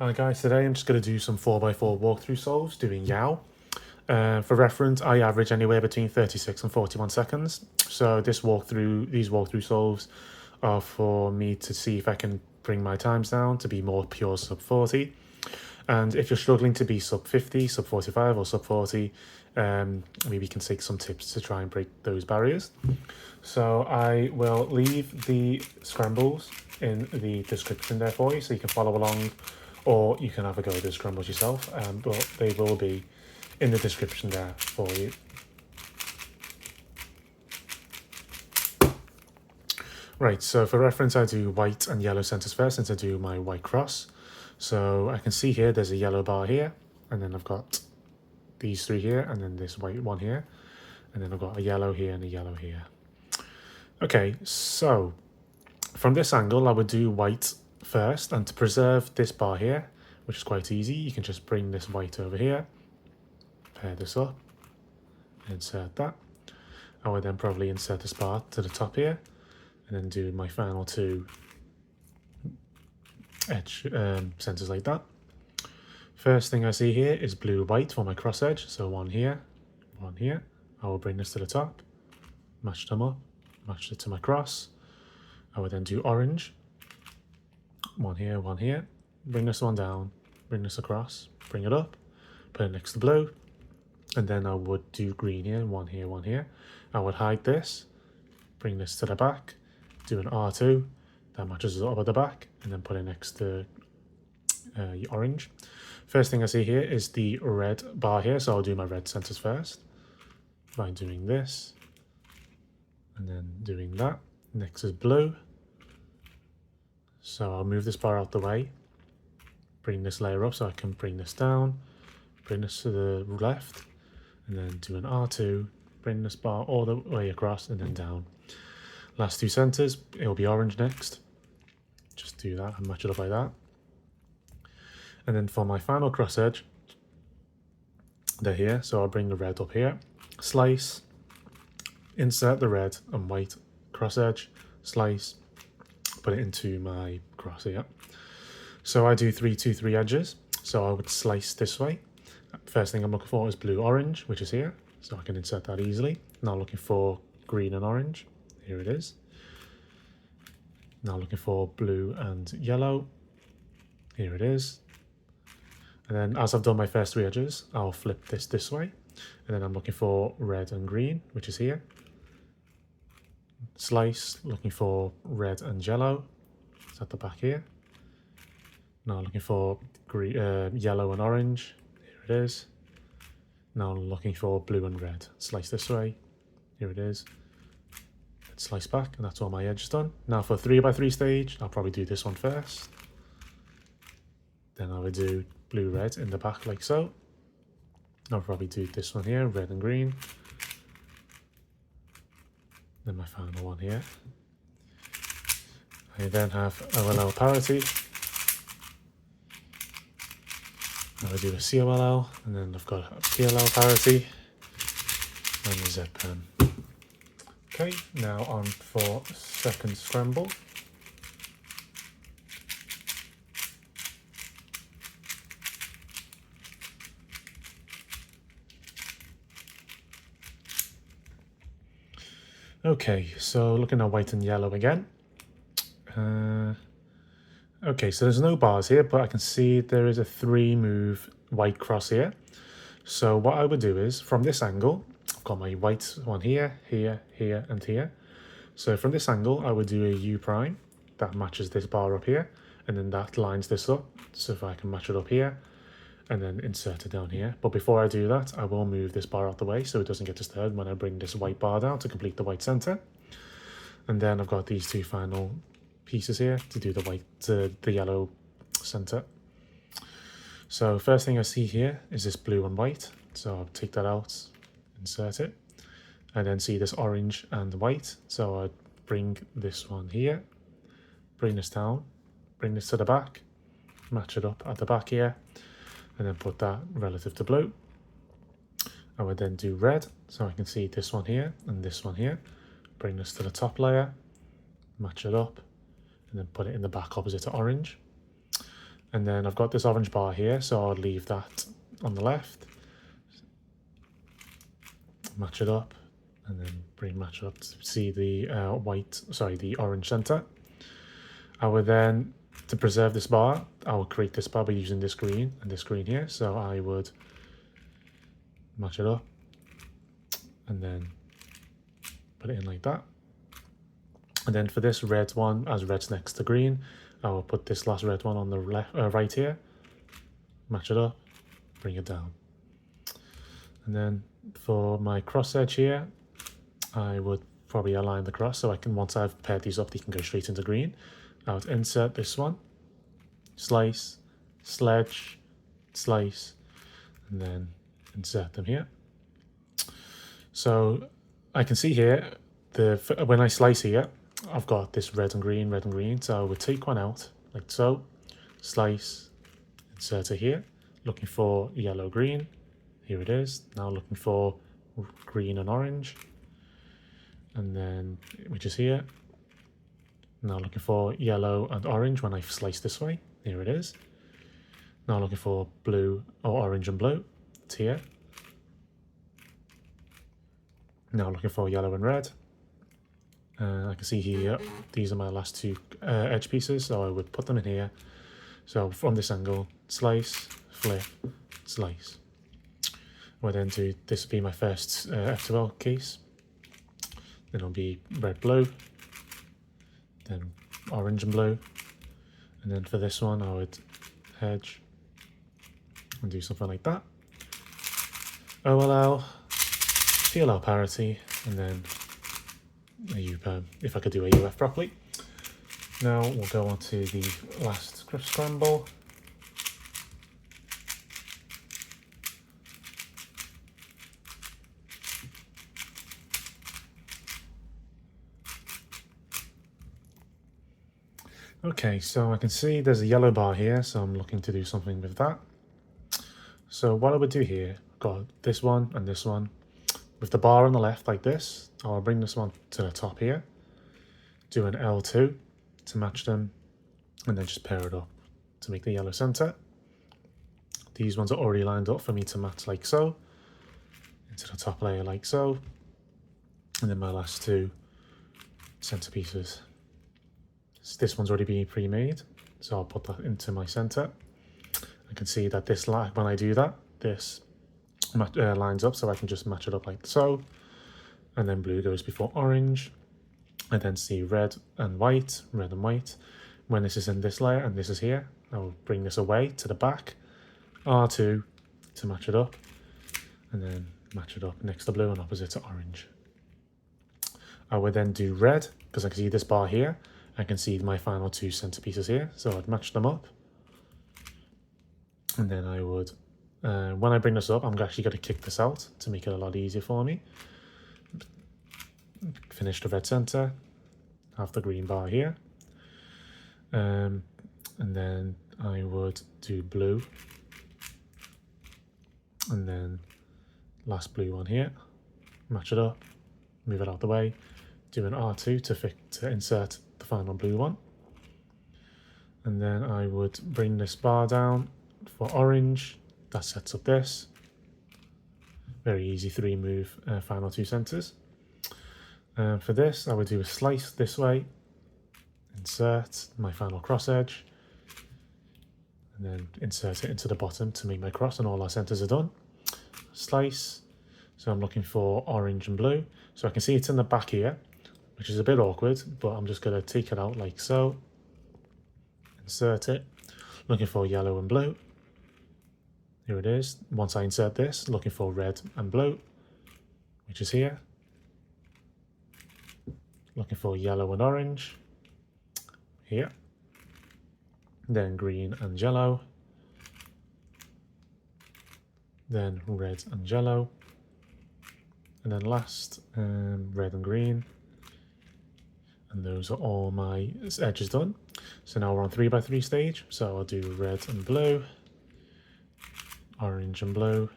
Hi guys, today I'm just going to do some 4x4 walkthrough solves doing Yao. For reference, I average anywhere between 36 and 41 seconds. So these walkthrough solves are for me to see if I can bring my times down to be more pure sub 40. And if you're struggling to be sub 50, sub 45 or sub 40, maybe you can take some tips to try and break those barriers. So I will leave the scrambles in the description there for you so you can follow along, or you can have a go at the scrambles yourself, but they will be in the description there for you. Right, so for reference I do white and yellow centers first since I do my white cross. So I can see here there's a yellow bar here, and then I've got these three here, and then this white one here, and then I've got a yellow here and a yellow here. Okay, so from this angle I would do white first, and to preserve this bar here, which is quite easy, you can just bring this white over here, pair this up, insert that. I would then probably insert this bar to the top here, and then do my final two edge centers like that. First thing I see here is blue white for my cross edge, so one here, one here. I will bring this to the top, match them up, match it to my cross. I would then do orange, one here, bring this one down, bring this across, bring it up, put it next to blue, and then I would do green here, one here. I would hide this, bring this to the back, do an R2, that matches it up at the back, and then put it next to orange. First thing I see here is the red bar here, so I'll do my red centers first by doing this, and then doing that. Next is blue, so I'll move this bar out the way, bring this layer up so I can bring this down, bring this to the left, and then do an R2, bring this bar all the way across and then down. Last two centers, it'll be orange next. Just do that and match it up like that. And then for my final cross edge, they're here, so I'll bring the red up here, slice, insert the red and white cross edge, slice, put it into my cross here. So I do 3, 2, 3 edges, so I would slice this way. First thing I'm looking for is blue orange, which is here, so I can insert that easily. Now looking for green and orange, here it is. Now looking for blue and yellow, here it is. And then as I've done my first 3 edges, I'll flip this way, and then I'm looking for red and green, which is here. Slice, looking for red and yellow, it's at the back here. Now looking for green, yellow and orange, here it is. Now looking for blue and red, slice this way, here it is. Slice back, and that's all my edges done. Now for 3x3 stage, I'll probably do this one first. Then I would do blue red in the back like so. I'll probably do this one here, red and green. Then my final one here. I then have OLL parity. I would do a COLL, and then I've got a PLL parity and a Z pen. Okay, now on for second scramble. Okay, so looking at white and yellow again. Okay, so there's no bars here, but I can see there is a 3-move white cross here. So what I would do is, from this angle, I've got my white one here, here, here, and here. So from this angle, I would do a U prime that matches this bar up here, and then that lines this up. So if I can match it up here, and then insert it down here. But before I do that, I will move this bar out the way so it doesn't get disturbed when I bring this white bar down to complete the white center. And then I've got these 2 final pieces here to do the white, the yellow center. So first thing I see here is this blue and white. So I'll take that out, insert it, and then see this orange and white. So I bring this one here, bring this down, bring this to the back, match it up at the back here, and then put that relative to blue. I would then do red, so I can see this one here and this one here. Bring this to the top layer, match it up, and then put it in the back opposite to orange. And then I've got this orange bar here, so I'll leave that on the left. Match it up, and then match it up to see the the orange center. I would then, to preserve this bar, I will create this bar by using this green and this green here. So I would match it up and then put it in like that. And then for this red one, as red's next to green, I will put this last red one on the left, right here, match it up, bring it down. And then for my cross edge here, I would probably align the cross so I can, once I've paired these up, they can go straight into green. I would insert this one, slice, sledge, slice, and then insert them here. So I can see here, when I slice here, I've got this red and green. So I would take one out like so, slice, insert it here, looking for yellow, green. Here it is. Now looking for green and orange. And then, which is here. Now looking for yellow and orange when I slice this way. Here it is. Now looking for blue or orange and blue. It's here. Now looking for yellow and red. I can see here, these are my last two edge pieces, so I would put them in here. So from this angle, slice, flip, slice. We'll then do, this will be my first F2L case. Then it'll be red, blue, then orange and blue. And then for this one, I would hedge and do something like that. OLL, PLL parity, and then a U-perm, if I could do a UF properly. Now we'll go on to the last scramble. Okay, so I can see there's a yellow bar here, so I'm looking to do something with that. So what I would do here, I've got this one and this one. With the bar on the left like this, I'll bring this one to the top here, do an L2 to match them, and then just pair it up to make the yellow center. These ones are already lined up for me to match like so, into the top layer like so, and then my last two center pieces. So this one's already been pre-made, so I'll put that into my center. I can see that this, when I do that, this lines up, so I can just match it up like so, and then blue goes before orange, and then see red and white. When this is in this layer and this is here, I'll bring this away to the back, R2 to match it up, and then match it up next to blue and opposite to orange. I would then do red, because I can see this bar here, I can see my final two center pieces here, so I'd match them up, and then I would when I bring this up, I'm actually going to kick this out to make it a lot easier for me. Finish the red center, have the green bar here, and then I would do blue, and then last blue one here, match it up, move it out the way, do an R2 to insert the final blue one, and then I would bring this bar down for orange. That sets up this. Very easy 3-move final two centers. For this, I would do a slice this way, insert my final cross edge, and then insert it into the bottom to make my cross, and all our centers are done. Slice. So I'm looking for orange and blue. So I can see it's in the back here, which is a bit awkward, but I'm just going to take it out like so. Insert it. Looking for yellow and blue. Here it is. Once I insert this, looking for red and blue, which is here. Looking for yellow and orange, here. Then green and yellow. Then red and yellow. And then last, red and green. And those are all my edges done. So now we're on 3x3 stage. So I'll do red and blue, orange and blue,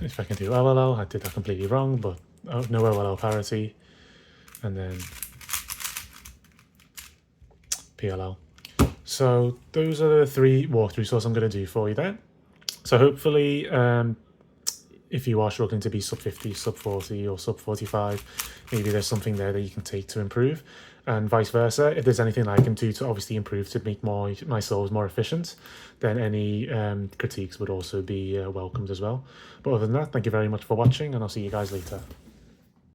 if I can do OLL, I did that completely wrong, but no OLL parity, and then PLL. So those are the 3 walkthrough sorts I'm going to do for you there. So hopefully, if you are struggling to be sub 50, sub 40, or sub 45, maybe there's something there that you can take to improve, and vice versa. If there's anything I can do to obviously improve to make my solves more efficient, then any critiques would also be welcomed as well. But other than that, thank you very much for watching, and I'll see you guys later.